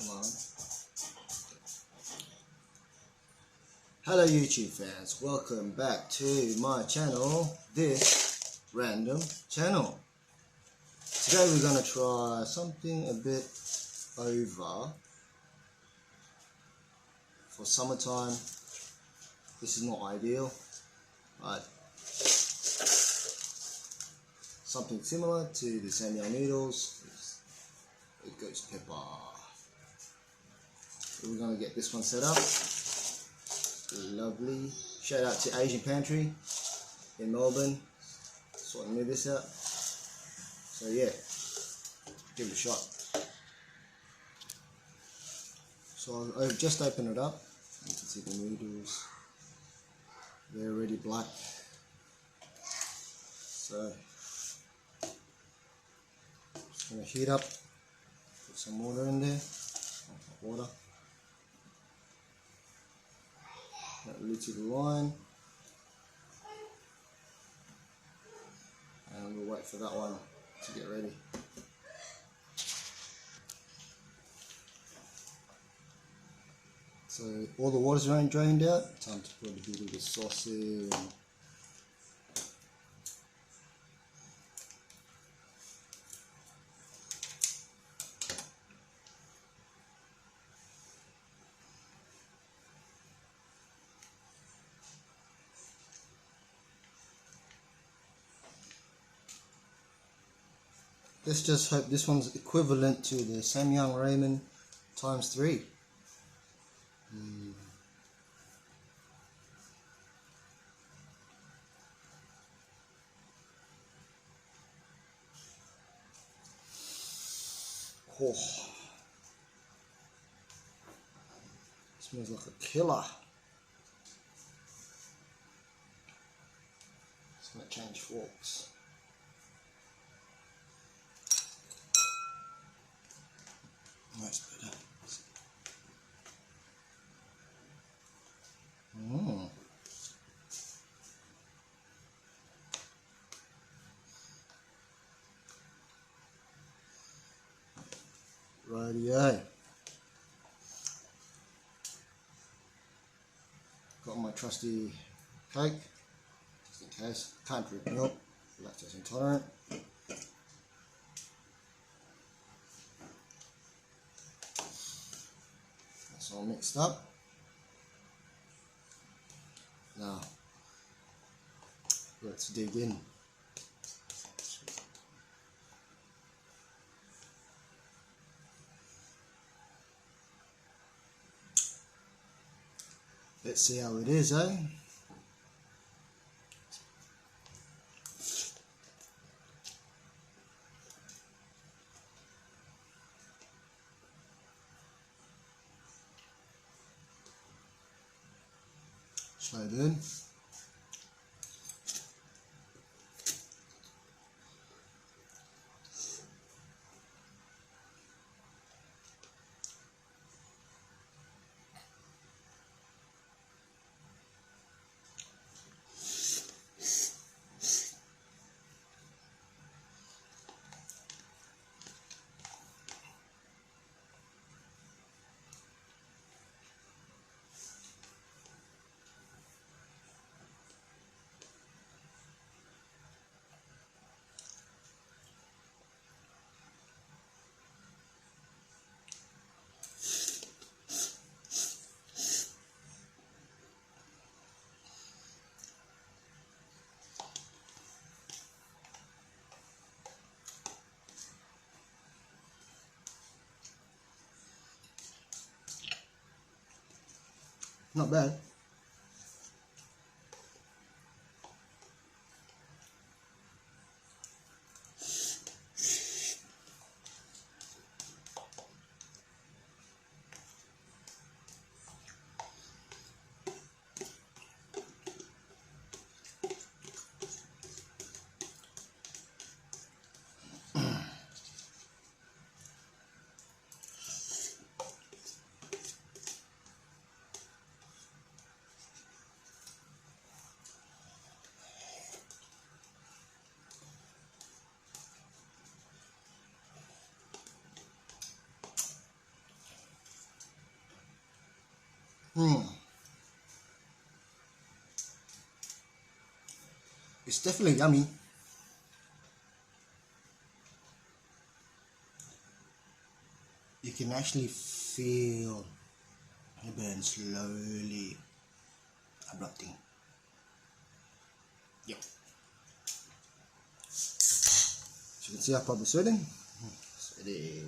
Come on. Hello YouTube fans, welcome back to my channel, this random channel. Today we're going to try something a bit over for summertime. This is not ideal, but something similar to the Samyang noodles. It goes pepper. We're going to get this one set up. Lovely. Shout out to Asian Pantry in Melbourne, sorting me this out. So yeah, give it a shot. So I've just opened it up. You can see the noodles. They're already black. So just gonna heat up. Put some water in there. Water. A little wine. And we'll wait for that one to get ready. So all the water's drained out. Time to put a bit of the sauce in. Let's just hope this one's equivalent to the Samyang ramen times 3. Oh, smells like a killer. Just gonna change forks. That's better. Rightio. Got my trusty Coke, just in case. Can't drink milk, lactose intolerant. That's all mixed up. Now, let's dig in. Let's see how it is, eh? So then, not bad. It's definitely yummy. You can actually feel the burn slowly abrupting. Yep. So you can see I'm probably sweating. Sweaty.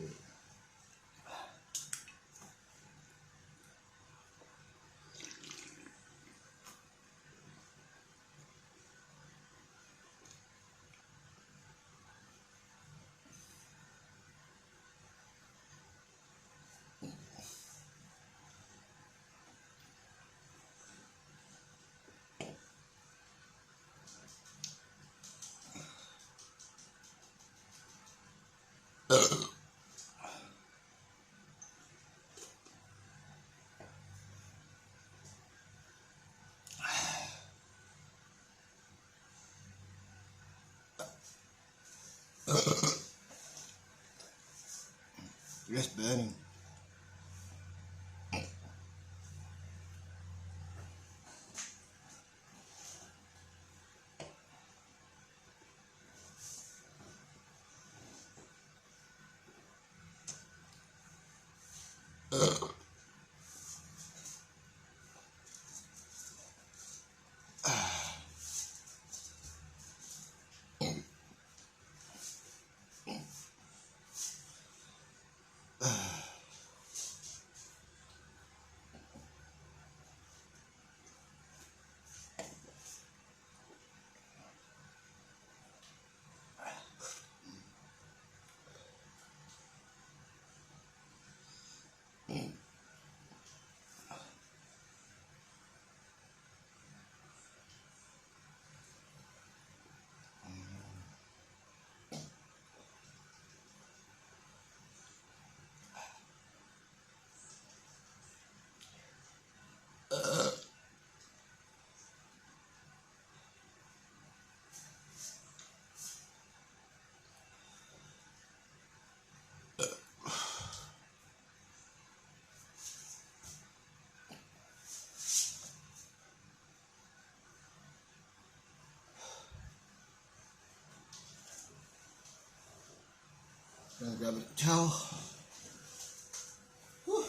Just burning. Gonna grab a towel. Whew.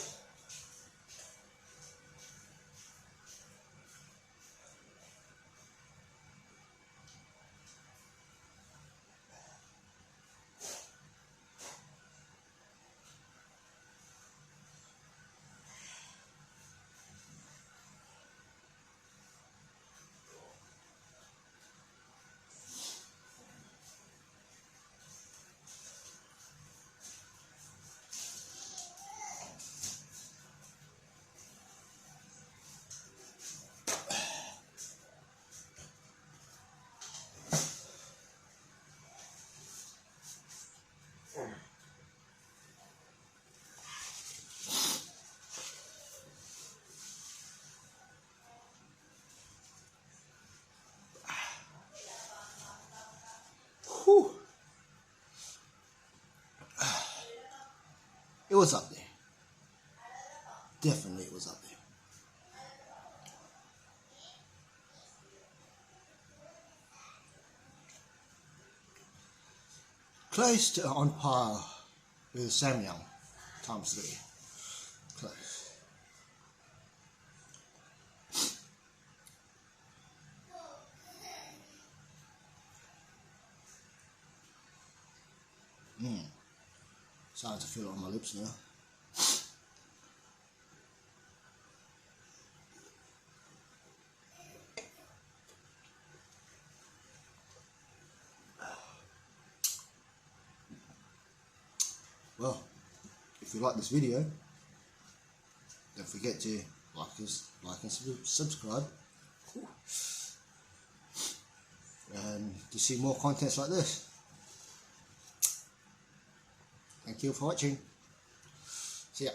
Whew. It was up there. Definitely it was up there. Close to on par with Samyang times 3. Close. Starting to feel it on my lips now. Well, if you like this video, don't forget to like and subscribe, and to see more contents like this. Thank you for watching. See ya.